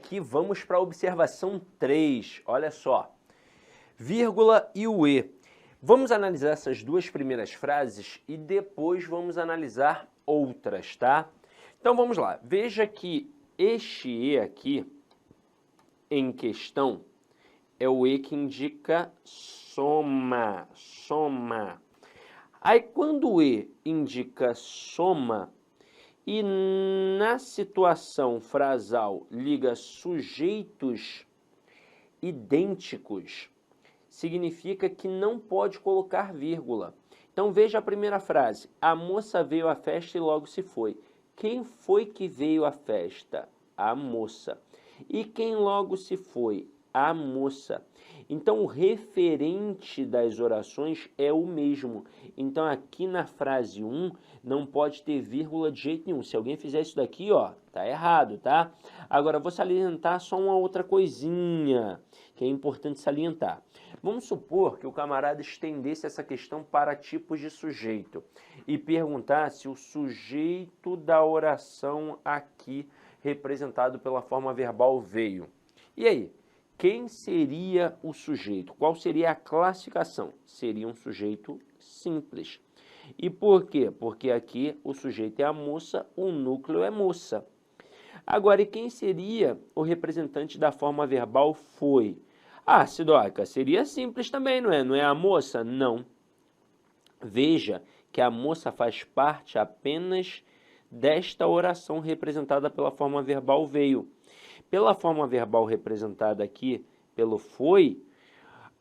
aqui, vamos para a observação 3. Olha só. Vírgula e o E. Vamos analisar essas duas primeiras frases e depois vamos analisar outras, tá? Então vamos lá. Veja que este E aqui, em questão, é o E que indica soma. Soma. Aí quando o E indica soma, e na situação frasal liga sujeitos idênticos, significa que não pode colocar vírgula. Então veja a primeira frase. A moça veio à festa e logo se foi. Quem foi que veio à festa? A moça. E quem logo se foi? A moça. Então o referente das orações é o mesmo. Então aqui na frase 1 não pode ter vírgula de jeito nenhum. Se alguém fizer isso daqui, ó, tá errado, tá? Agora vou salientar só uma outra coisinha que é importante salientar. Vamos supor que o camarada estendesse essa questão para tipos de sujeito e perguntasse o sujeito da oração aqui representado pela forma verbal veio. E aí? Quem seria o sujeito? Qual seria a classificação? Seria um sujeito simples. E por quê? Porque aqui o sujeito é a moça, o núcleo é moça. Agora, e quem seria o representante da forma verbal foi? Ah, Sidoca, seria simples também, não é? Não é a moça? Não. Veja que a moça faz parte apenas desta oração representada pela forma verbal veio. Pela forma verbal representada aqui pelo foi,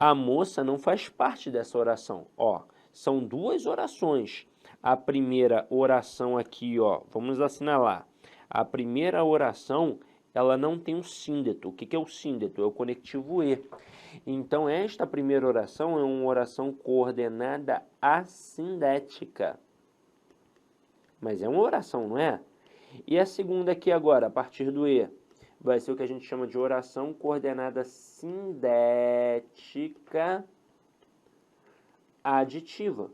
a moça não faz parte dessa oração. Ó, são duas orações. A primeira oração aqui, ó, vamos assinalar. A primeira oração, ela não tem um síndeto. O que é o síndeto? É o conectivo E. Então, esta primeira oração é uma oração coordenada assindética. Mas é uma oração, não é? E a segunda aqui agora, a partir do E, vai ser o que a gente chama de oração coordenada sindética aditiva.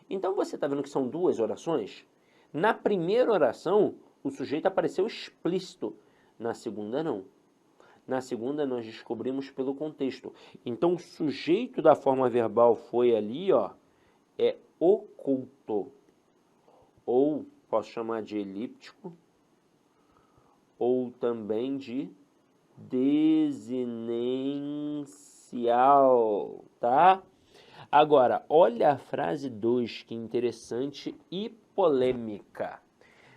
Então, você está vendo que são duas orações? Na primeira oração, o sujeito apareceu explícito. Na segunda, não. Na segunda, nós descobrimos pelo contexto. Então, o sujeito da forma verbal foi ali, ó, é oculto. Ou posso chamar de elíptico, ou também de desinencial, tá? Agora, olha a frase 2, que interessante e polêmica.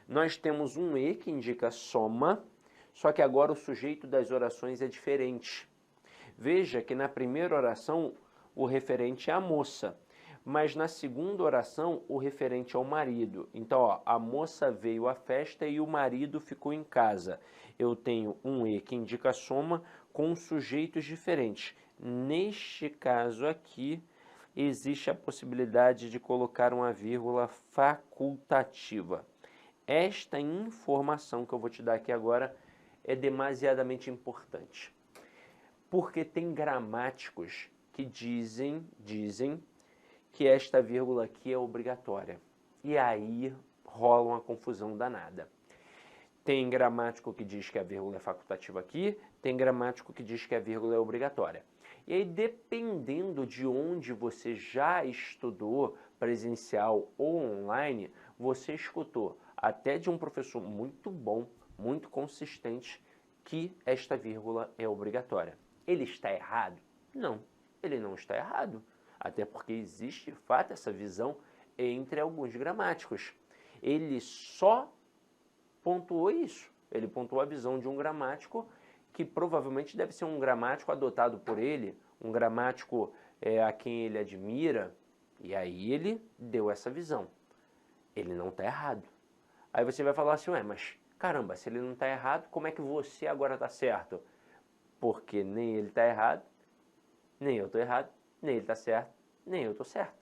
Nós temos um E que indica soma, só que agora o sujeito das orações é diferente. Veja que na primeira oração o referente é a moça, mas na segunda oração o referente é o marido. Então, ó, a moça veio à festa e o marido ficou em casa. Eu tenho um E que indica soma com sujeitos diferentes. Neste caso aqui, existe a possibilidade de colocar uma vírgula facultativa. Esta informação que eu vou te dar aqui agora é demasiadamente importante, porque tem gramáticos que dizem que esta vírgula aqui é obrigatória. E aí rola uma confusão danada. Tem gramático que diz que a vírgula é facultativa aqui, tem gramático que diz que a vírgula é obrigatória. E aí, dependendo de onde você já estudou, presencial ou online, você escutou até de um professor muito bom, muito consistente, que esta vírgula é obrigatória. Ele está errado? Não, ele não está errado. Até porque existe, de fato, essa visão entre alguns gramáticos. Ele só pontuou isso. Ele pontuou a visão de um gramático que provavelmente deve ser um gramático adotado por ele, um gramático a quem ele admira, e aí ele deu essa visão. Ele não está errado. Aí você vai falar assim, ué, mas caramba, se ele não está errado, como é que você agora está certo? Porque nem ele está errado, nem eu estou errado, nem ele está certo, nem eu estou certo,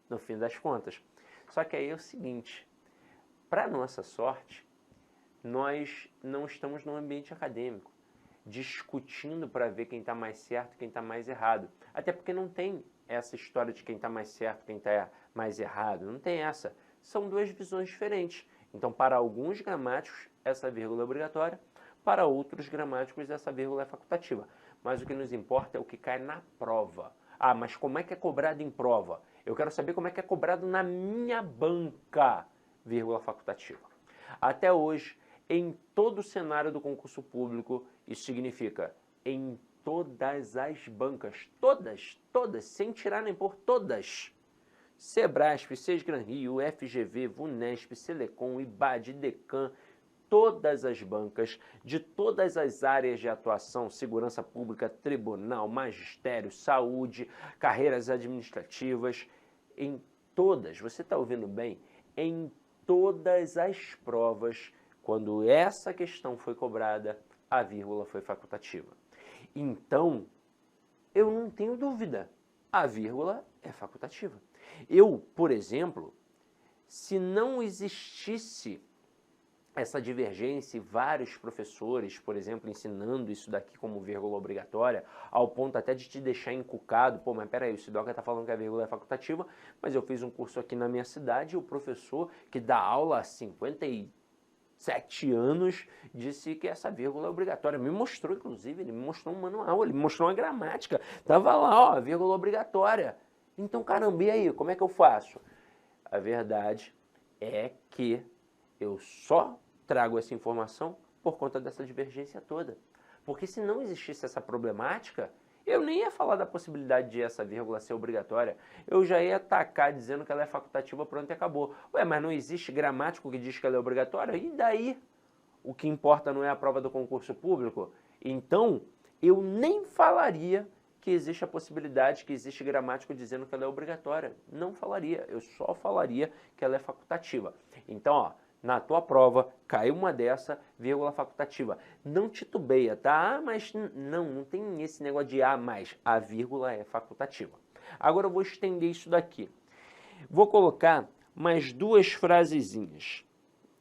no fim das contas. Só que aí é o seguinte, para nossa sorte, nós não estamos num ambiente acadêmico, discutindo para ver quem está mais certo e quem está mais errado. Até porque não tem essa história de quem está mais certo e quem está mais errado. Não tem essa. São duas visões diferentes. Então, para alguns gramáticos, essa vírgula é obrigatória. Para outros gramáticos, essa vírgula é facultativa. Mas o que nos importa é o que cai na prova. Ah, mas como é que é cobrado em prova? Eu quero saber como é que é cobrado na minha banca, vírgula facultativa. Até hoje, em todo o cenário do concurso público, isso significa em todas as bancas, todas, sem tirar nem pôr, todas. Sebrasp, Sesgran Rio, FGV, Vunesp, Selecom, IBAD, Decam, todas as bancas, de todas as áreas de atuação, segurança pública, tribunal, magistério, saúde, carreiras administrativas, em todas, você está ouvindo bem? Em todas as provas, quando essa questão foi cobrada, a vírgula foi facultativa. Então, eu não tenho dúvida, a vírgula é facultativa. Eu, por exemplo, se não existisse essa divergência e vários professores, por exemplo, ensinando isso daqui como vírgula obrigatória, ao ponto até de te deixar encucado, pô, mas peraí, o Sidoca está falando que a vírgula é facultativa, mas eu fiz um curso aqui na minha cidade e o professor que dá aula há 57 anos disse que essa vírgula é obrigatória. Me mostrou, inclusive, ele me mostrou um manual, ele me mostrou uma gramática, tava lá, ó, vírgula obrigatória. Então, caramba, e aí, como é que eu faço? A verdade é que eu só trago essa informação por conta dessa divergência toda. Porque se não existisse essa problemática, eu nem ia falar da possibilidade de essa vírgula ser obrigatória. Eu já ia atacar dizendo que ela é facultativa, pronto e acabou. Ué, mas não existe gramático que diz que ela é obrigatória? E daí? O que importa não é a prova do concurso público? Então, eu nem falaria que existe a possibilidade, que existe gramático dizendo que ela é obrigatória. Não falaria, eu só falaria que ela é facultativa. Então, ó, na tua prova, caiu uma dessa, vírgula facultativa. Não titubeia, tá? Ah, mas não tem esse negócio de mais. A vírgula é facultativa. Agora eu vou estender isso daqui. Vou colocar mais duas frasezinhas.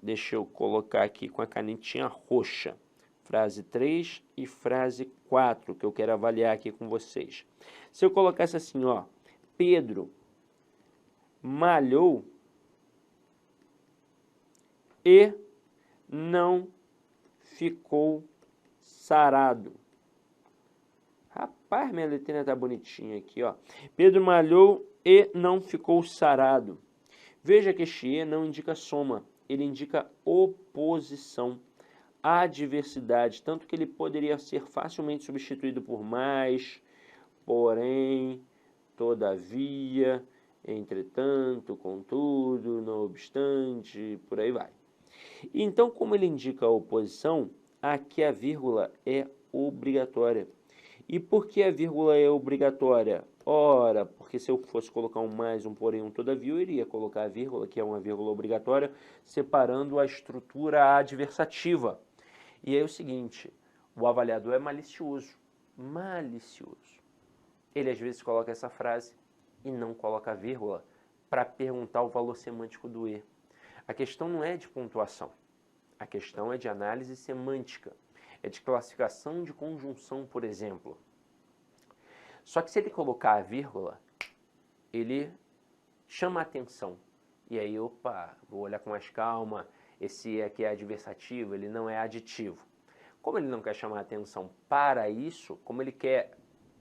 Deixa eu colocar aqui com a canetinha roxa. Frase 3 e frase 4, que eu quero avaliar aqui com vocês. Se eu colocasse assim, ó, Pedro malhou e não ficou sarado. Rapaz, minha letrinha tá bonitinha aqui, ó. Pedro malhou e não ficou sarado. Veja que este e não indica soma, ele indica oposição, adversidade, tanto que ele poderia ser facilmente substituído por mais, porém, todavia, entretanto, contudo, não obstante, por aí vai. Então, como ele indica a oposição, aqui a vírgula é obrigatória. E por que a vírgula é obrigatória? Ora, porque se eu fosse colocar um mais, um porém, um todavia, eu iria colocar a vírgula, que é uma vírgula obrigatória, separando a estrutura adversativa. E aí é o seguinte, o avaliador é malicioso. Malicioso. Ele às vezes coloca essa frase e não coloca a vírgula para perguntar o valor semântico do e. A questão não é de pontuação, a questão é de análise semântica, é de classificação de conjunção, por exemplo. Só que se ele colocar a vírgula, ele chama a atenção. E aí, opa, vou olhar com mais calma, esse aqui é adversativo, ele não é aditivo. Como ele não quer chamar a atenção para isso, como ele quer,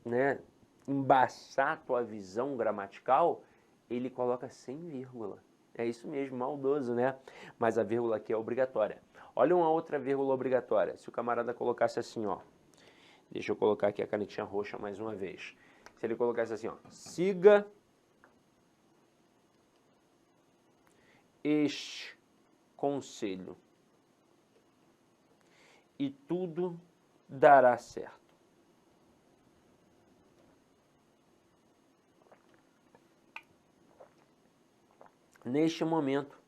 né, embaçar a tua visão gramatical, ele coloca sem vírgula. É isso mesmo, maldoso, né? Mas a vírgula aqui é obrigatória. Olha uma outra vírgula obrigatória. Se o camarada colocasse assim, ó. Deixa eu colocar aqui a canetinha roxa mais uma vez. Se ele colocasse assim, ó. Siga este conselho e tudo dará certo. Neste momento,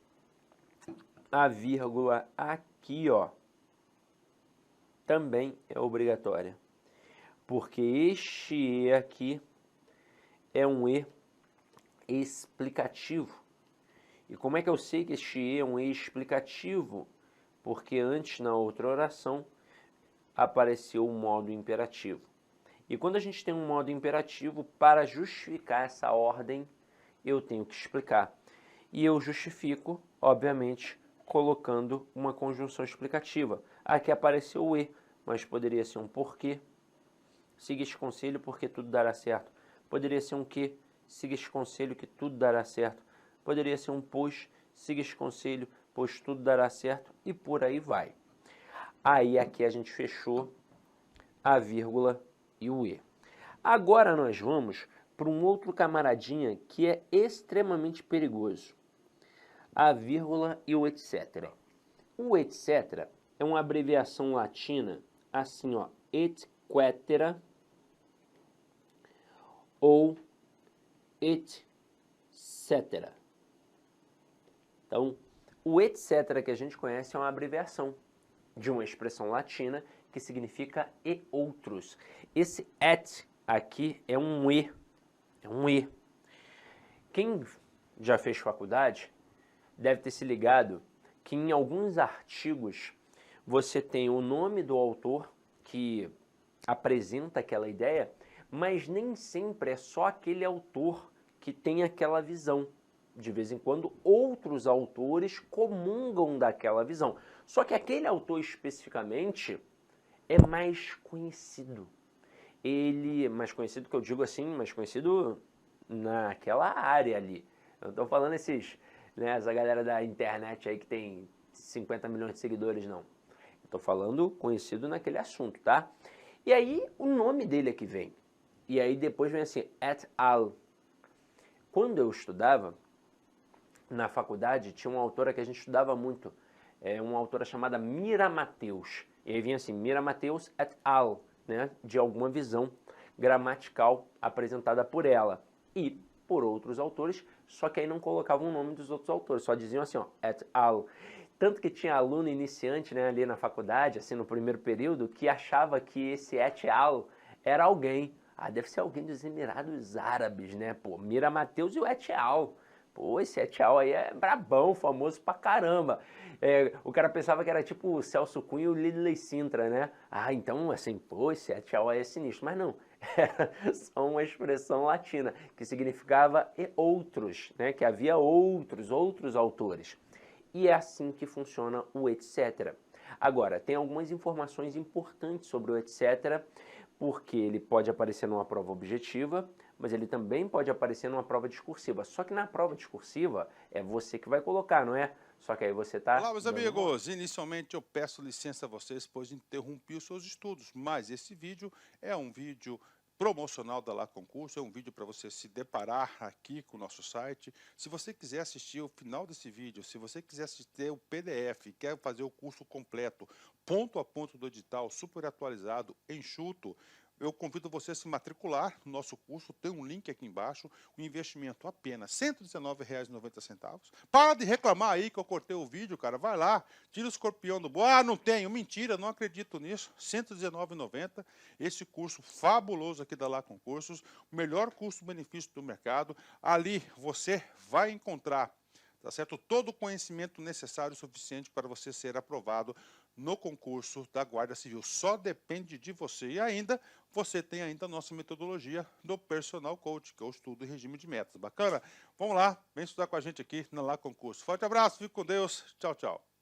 a vírgula aqui, ó, também é obrigatória. Porque este E aqui é um E explicativo. E como é que eu sei que este E é um E explicativo? Porque antes, na outra oração, apareceu o modo imperativo. E quando a gente tem um modo imperativo, para justificar essa ordem, eu tenho que explicar. E eu justifico, obviamente, colocando uma conjunção explicativa. Aqui apareceu o E, mas poderia ser um porquê. Siga este conselho porque tudo dará certo. Poderia ser um que. Siga este conselho que tudo dará certo. Poderia ser um pois. Siga este conselho, pois tudo dará certo. E por aí vai. Aí aqui a gente fechou a vírgula e o E. Agora nós vamos para um outro camaradinha que é extremamente perigoso. A vírgula e o etc. O etc. é uma abreviação latina, assim, ó, et cetera ou etc. Então, o etc. que a gente conhece é uma abreviação de uma expressão latina que significa e outros. Esse et aqui é um e, Quem já fez faculdade deve ter se ligado que em alguns artigos você tem o nome do autor que apresenta aquela ideia, mas nem sempre é só aquele autor que tem aquela visão. De vez em quando, outros autores comungam daquela visão. Só que aquele autor especificamente é mais conhecido. Ele, mais conhecido que eu digo assim, mais conhecido naquela área ali. Eu estou falando essa galera da internet aí que tem 50 milhões de seguidores, não. Estou falando conhecido naquele assunto, tá? E aí o nome dele é que vem. E aí depois vem assim, et al. Quando eu estudava na faculdade, tinha uma autora que a gente estudava muito, uma autora chamada Mira Mateus. E aí vinha assim, Mira Mateus et al, né, de alguma visão gramatical apresentada por ela e por outros autores, só que aí não colocavam o nome dos outros autores, só diziam assim, ó, et al. Tanto que tinha aluno iniciante, né, ali na faculdade, assim, no primeiro período, que achava que esse et al era alguém. Ah, deve ser alguém dos Emirados Árabes, né? Pô, Mira Mateus e o et al. Pô, esse et al aí é brabão, famoso pra caramba. O cara pensava que era tipo o Celso Cunha e o Lidley Sintra, né? Ah, então, assim, pô, esse et al aí é sinistro. Mas não, era só uma expressão latina, que significava e outros, né? Que havia outros autores. E é assim que funciona o etc. Agora, tem algumas informações importantes sobre o etc., porque ele pode aparecer numa prova objetiva, mas ele também pode aparecer numa prova discursiva. Só que na prova discursiva é você que vai colocar, não é? Só que aí você está... Olá, meus amigos. Inicialmente eu peço licença a vocês, pois interrompi os seus estudos, mas esse vídeo é um vídeo promocional da Lá Concurso, é um vídeo para você se deparar aqui com o nosso site. Se você quiser assistir o final desse vídeo, se você quiser assistir o PDF, quer fazer o curso completo, ponto a ponto do edital, super atualizado, enxuto, eu convido você a se matricular no nosso curso, tem um link aqui embaixo, o investimento apenas R$ 119,90. Para de reclamar aí que eu cortei o vídeo, cara, vai lá, tira o escorpião do bolso. Ah, não tenho, mentira, não acredito nisso, R$ 119,90, esse curso fabuloso aqui da Lá Concursos, o melhor custo-benefício do mercado, ali você vai encontrar, tá certo? Todo o conhecimento necessário e suficiente para você ser aprovado no concurso da Guarda Civil. Só depende de você. E ainda, você tem ainda a nossa metodologia do Personal Coach, que é o estudo e regime de metas. Bacana? Vamos lá, vem estudar com a gente aqui na Lá Concurso. Forte abraço, fique com Deus. Tchau, tchau.